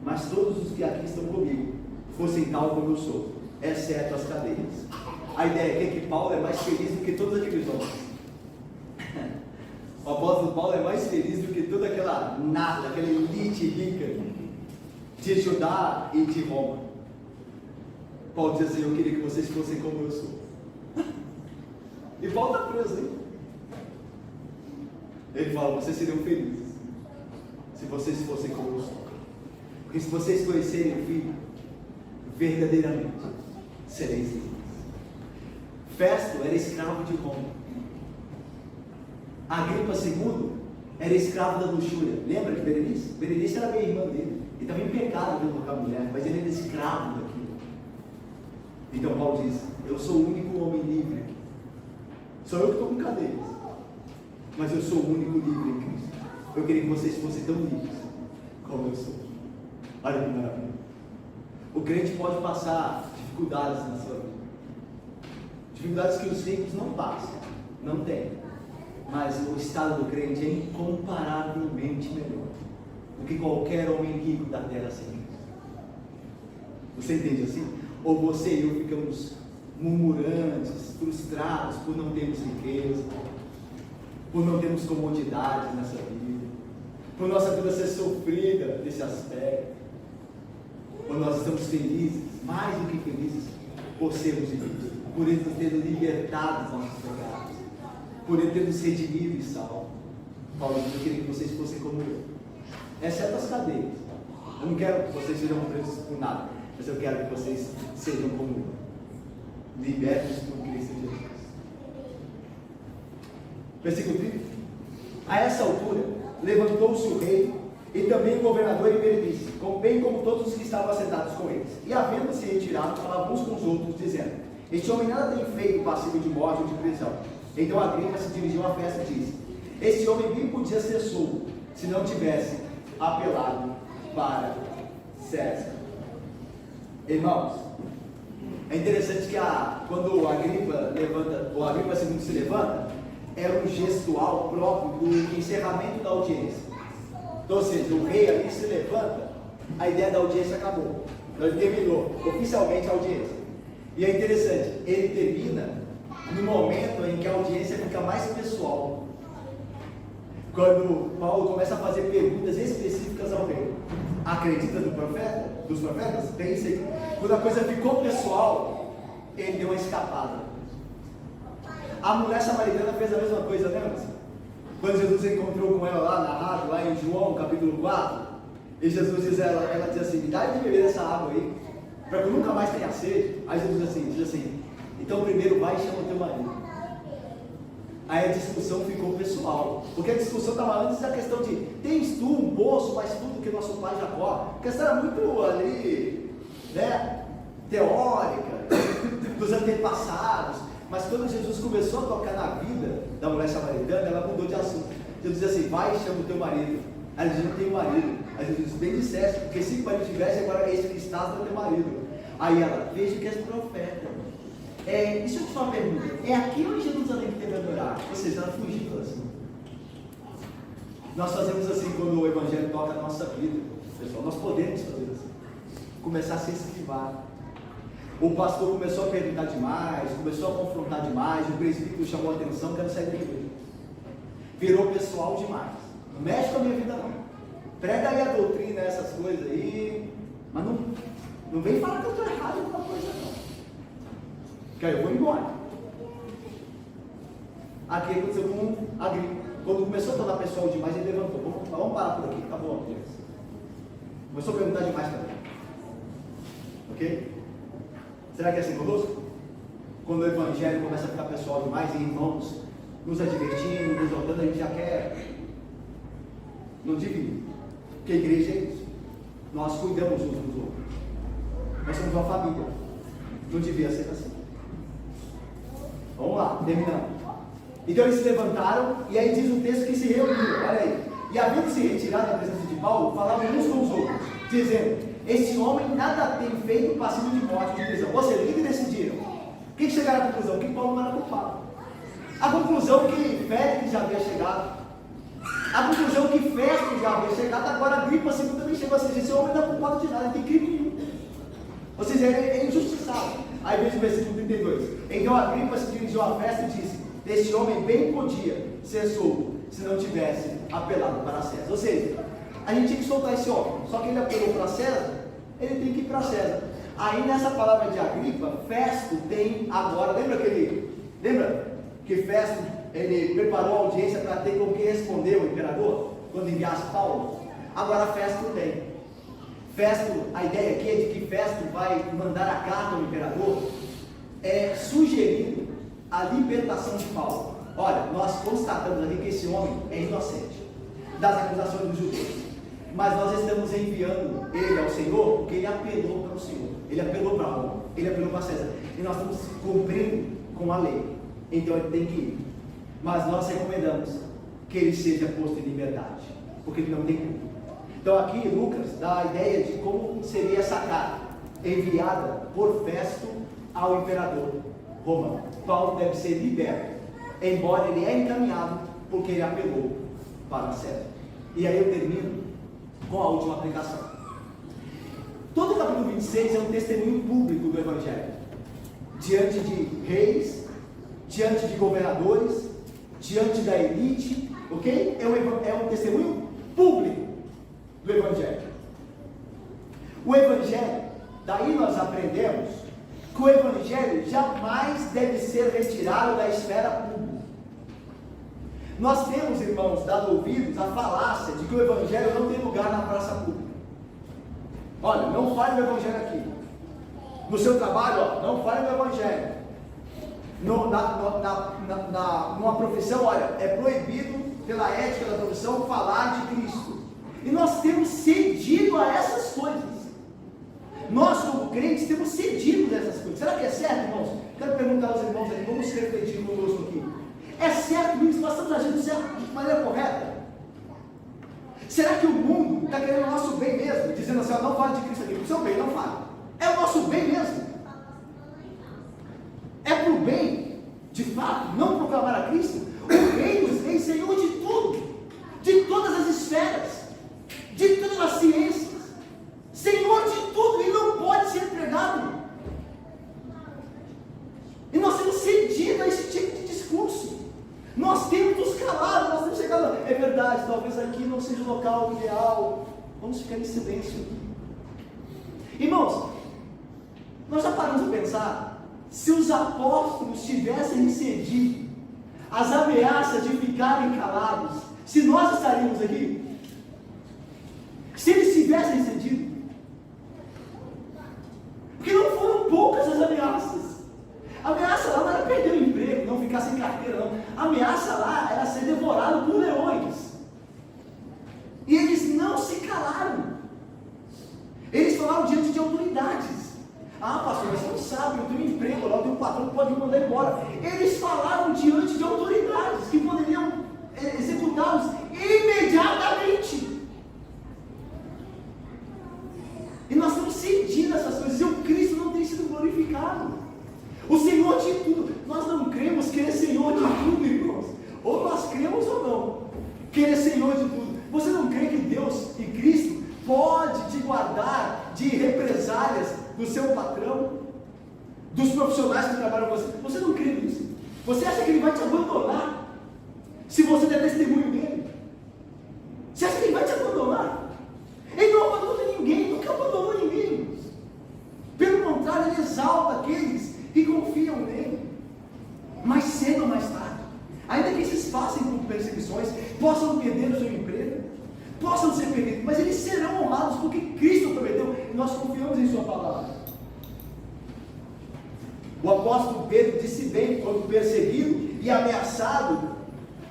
mas todos os que aqui estão comigo fossem tal como eu sou, exceto as cadeias. A ideia é que Paulo é mais feliz do que todos aqueles homens. O apóstolo Paulo é mais feliz do que toda aquela nata, aquela elite rica de Judá e de Roma. Paulo diz assim: eu queria que vocês fossem como eu sou. E Paulo está preso, hein? Ele fala: vocês seriam felizes se vocês fossem como eu sou. Porque se vocês conhecerem o Filho, verdadeiramente sereis felizes. Festo era escravo de Roma. Agripa II era escravo da luxúria. Lembra de Berenice? Berenice era meio irmã dele. Ele estava em pecado de colocar a mulher, mas ele era escravo daquilo. Então Paulo diz: eu sou o único homem livre aqui. Sou eu que estou com cadeias, mas eu sou o único livre em Cristo. Eu queria que vocês fossem tão livres como eu sou. Olha que maravilha. O crente pode passar dificuldades na sua vida, dificuldades que os ricos não passam, não tem, mas o estado do crente é incomparavelmente melhor do que qualquer homem rico da terra sem Cristo. Você entende assim? Ou você e eu ficamos murmurantes, frustrados por não termos riqueza, por não termos comodidade nessa vida, por nossa vida ser sofrida nesse aspecto, ou nós estamos felizes, mais do que felizes, por sermos ricos, por Ele nos ter libertado dos nossos pecados, por Ele ter nos redimido e salvo. Paulo diz: eu queria que vocês fossem como eu, exceto as cadeias. Eu não quero que vocês sejam presos por nada, mas eu quero que vocês sejam como eu, libertos por Cristo Jesus. Versículo 30. A essa altura, levantou-se o rei e também o governador e Berenice, bem como todos os que estavam assentados com eles. E havendo-se retirado, falavam uns com os outros, dizendo: este homem nada tem feito passivo de morte ou de prisão. Então Agripa se dirigiu à festa e disse: este homem bem podia ser solto, se não tivesse apelado para César. Irmãos, é interessante que quando Agripa levanta, ou Agripa II se levanta, é um gestual próprio do encerramento da audiência. Então, ou seja, o rei ali se levanta, a ideia da audiência acabou. Então ele terminou oficialmente a audiência. E é interessante, ele termina no momento em que a audiência fica mais pessoal. Quando Paulo começa a fazer perguntas específicas ao rei. Acredita dos profetas? Pense. Quando a coisa ficou pessoal, ele deu uma escapada. A mulher samaritana fez a mesma coisa, lembra-se? Quando Jesus encontrou com ela lá, narrado lá em João capítulo 4, e Jesus diz ela diz assim: me dá de beber essa água aí, para que eu nunca mais tenha sede. Aí Jesus diz assim: então primeiro vai e chama o teu marido. Aí a discussão ficou pessoal, porque a discussão estava antes da questão de: tens tu um poço mais fundo que nosso pai Jacó? A questão era muito ali, né, teórica, dos antepassados. Mas quando Jesus começou a tocar na vida da mulher samaritana, ela mudou de assunto. Jesus diz assim: vai e chama o teu marido. Aí Jesus não tem marido. Aí Jesus diz: bem disseste, porque se o marido tivesse, agora esse que estás não tem marido. Aí ela: veja que és profeta. Deixa eu te fazer uma pergunta: é aqui ou em Jerusalém que teve a adorar? Ou seja, ela fugiu assim. Nós fazemos assim quando o Evangelho toca na nossa vida, pessoal. Nós podemos fazer assim, começar a se esquivar. O pastor começou a perguntar demais, começou a confrontar demais, o presbítero chamou a atenção, quero sair da igreja. Virou pessoal demais. Não mexe com a minha vida não. Prega aí a doutrina, essas coisas aí, mas não vem falar que eu estou errado em alguma coisa não. Que aí eu vou embora. Aqui aconteceu com Agripa. Quando começou a tornar pessoal demais, ele levantou: vamos parar por aqui, tá bom, Deus. Começou a perguntar demais também. Ok? Será que é assim conosco? Quando o Evangelho começa a ficar pessoal demais, e irmãos nos advertindo, nos orando, a gente já quer não dividir. Porque a igreja é isso. Nós cuidamos uns dos outros. Nós somos uma família. Não devia ser assim. Vamos lá, terminando. Então eles se levantaram, e aí diz o texto que se reuniram. Olha aí. E havendo se retirado da presença de Paulo, falavam uns com os outros, dizendo: este homem nada tem feito passivo de morte, de prisão. Ou seja, o que decidiram? O que chegaram à conclusão? Que Paulo não era culpado. A conclusão que Félix já havia chegado. A conclusão que Festo já havia chegado. Agora Agripa II também chegou assim: esse homem não é culpado de nada, ele tem crime nenhum. Ou seja, ele é injustiçado. Aí vem o versículo 32. Então Agripa se dirigiu à festa e disse: este homem bem podia ser solto, se não tivesse apelado para César. Ou seja, a gente tinha que soltar esse homem, só que ele apelou para César, ele tem que ir para César. Aí nessa palavra de Agripa, Festo tem agora, lembra que Festo, ele preparou a audiência para ter com quem responder o imperador, quando enviasse Paulo? Agora Festo tem. Festo, a ideia aqui é de que Festo vai mandar a carta ao imperador, sugerindo a libertação de Paulo. Olha, nós constatamos aqui que esse homem é inocente das acusações dos judeus, mas nós estamos enviando ele ao Senhor porque ele apelou para o Senhor, ele apelou para Roma, ele apelou para César, e nós estamos cumprindo com a lei, então ele tem que ir. Mas nós recomendamos que ele seja posto em liberdade, porque ele não tem culpa. Então aqui Lucas dá a ideia de como seria essa carta enviada por Festo ao imperador romano. Paulo deve ser liberto, embora ele é encaminhado porque ele apelou para César. E aí eu termino com a última aplicação. Todo o capítulo 26 é um testemunho público do Evangelho, diante de reis, diante de governadores, diante da elite, ok? É um testemunho público do Evangelho. O Evangelho, daí nós aprendemos que o Evangelho jamais deve ser retirado da esfera pública. Nós temos, irmãos, dado ouvidos à falácia de que o Evangelho não tem lugar na praça pública. Olha, não fale do Evangelho aqui. No seu trabalho, não fale do Evangelho. Numa profissão, olha, é proibido pela ética da profissão falar de Cristo. E nós temos cedido a essas coisas. Nós, como crentes, temos cedido a essas coisas. Será que é certo, irmãos? Quero perguntar aos irmãos aqui, vamos refletir conosco aqui. É certo isso? Nós estamos agindo certo, de maneira correta? Será que o mundo está querendo o nosso bem mesmo? Dizendo assim, não fale de Cristo aqui, o seu bem, não fale. É o nosso bem mesmo? É para o bem, de fato, não proclamar a Cristo? O Rei dos Reis, Senhor de tudo, de todas as esferas, de todas as ciências, Senhor de tudo, e não pode ser pregado. E nós temos cedido a esse tipo de discurso. Nós temos nos calado, nós temos chegado. É verdade, talvez aqui não seja o local ideal. Vamos ficar em silêncio. Irmãos, nós já paramos a pensar, se os apóstolos tivessem cedido às ameaças de ficarem calados, se nós estaríamos aqui? Se eles tivessem cedido? Porque não foram poucas as ameaças. A ameaça lá não era perder o emprego, não ficar sem carteira, não. A ameaça lá era ser devorado por leões. E eles não se calaram. Eles falaram diante de autoridades. Ah, pastor, mas você não sabe, eu tenho um emprego lá, eu tenho um patrão que pode me mandar embora. Eles falaram diante de autoridades que poderiam executá-los imediatamente. E nós estamos cedindo essas coisas, e o Cristo não tem sido glorificado. O Senhor de tudo. Nós não cremos que Ele é Senhor de tudo, irmãos. Ou nós cremos ou não, que Ele é Senhor de tudo. Você não crê que Deus e Cristo pode te guardar de represálias do seu patrão, dos profissionais que trabalham com você? Você não crê nisso? Você acha que Ele vai te abandonar se você der testemunho dele? Você acha que Ele vai te abandonar? Ele não abandona ninguém, nunca abandonou ninguém. Pelo contrário, Ele exalta aqueles que confiam nele. Mais cedo ou mais tarde, ainda que esses passem por perseguições, possam perder o seu emprego, possam ser perdidos, mas eles serão honrados porque Cristo prometeu e nós confiamos em sua palavra. O apóstolo Pedro disse bem, quando perseguido e ameaçado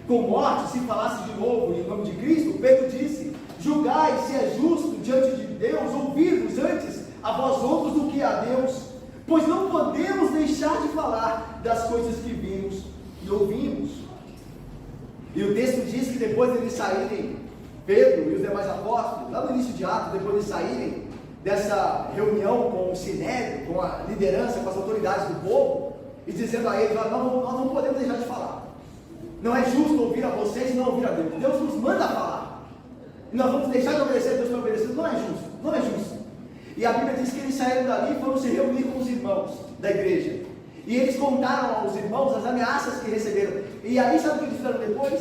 com morte, se falasse de novo em nome de Cristo, Pedro disse: julgai se é justo diante de Deus ouvirmos antes a vós outros do que a Deus, pois não podemos deixar de falar das coisas que vimos e ouvimos. E o texto diz que depois de eles saírem, Pedro e os demais apóstolos, lá no início de Atos, depois de saírem dessa reunião com o Sinédrio, com a liderança, com as autoridades do povo, e dizendo a eles: nós não podemos deixar de falar. Não é justo ouvir a vocês e não ouvir a Deus. Deus nos manda falar. E nós vamos deixar de obedecer a Deus para obedecer. Não é justo, não é justo. E a Bíblia diz que eles saíram dali e foram se reunir com os irmãos da igreja. E eles contaram aos irmãos as ameaças que receberam. E aí, sabe o que eles fizeram depois?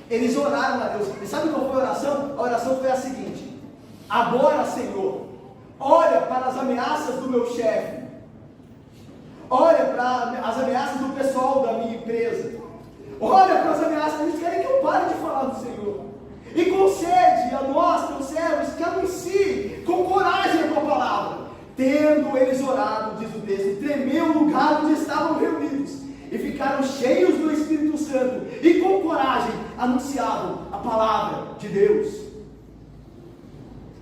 Eles oraram a Deus. E sabe qual foi a oração? A oração foi a seguinte: agora, Senhor, olha para as ameaças do meu chefe. Olha para as ameaças do pessoal da minha empresa. Olha para as ameaças. Eles querem que eu pare de falar do Senhor. E concede a nós, teus servos, que anuncie com coragem a tua palavra. Tendo eles orado, diz o texto, tremeu o lugar onde estavam reunidos, e ficaram cheios do Espírito Santo, e com coragem anunciavam a palavra de Deus.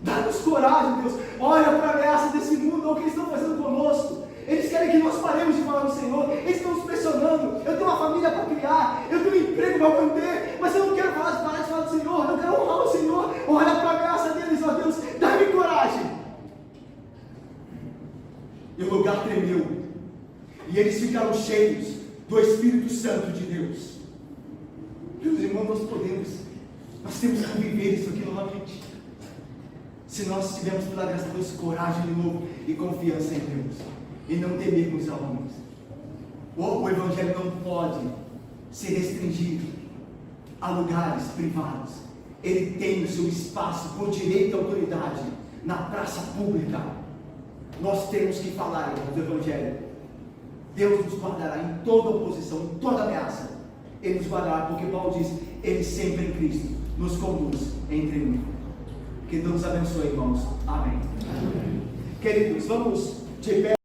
Dá-nos coragem, Deus. Olha para a ameaça desse mundo, o que eles estão fazendo conosco. Eles querem que nós paremos de falar do Senhor. Eles estão nos pressionando. Eu tenho uma família para criar, eu tenho um emprego para manter, mas eu não quero parar de falar do Senhor. Eu quero honrar o Senhor. Olha para a ameaça deles, ó Deus, dá-me coragem. E o lugar tremeu, e eles ficaram cheios do Espírito Santo de Deus. Meus irmãos, nós temos que viver isso aqui novamente. Se nós tivermos pela graça de Deus coragem de novo e confiança em Deus, e não temermos a homens. O Evangelho não pode ser restringido a lugares privados. Ele tem o seu espaço por direito e autoridade na praça pública. Nós temos que falar, irmãos, do Evangelho. Deus nos guardará em toda oposição, em toda ameaça. Ele nos guardará, porque Paulo diz: Ele sempre em Cristo nos conduz em triunfo. Que Deus nos abençoe, irmãos. Amém. Queridos, vamos de pé.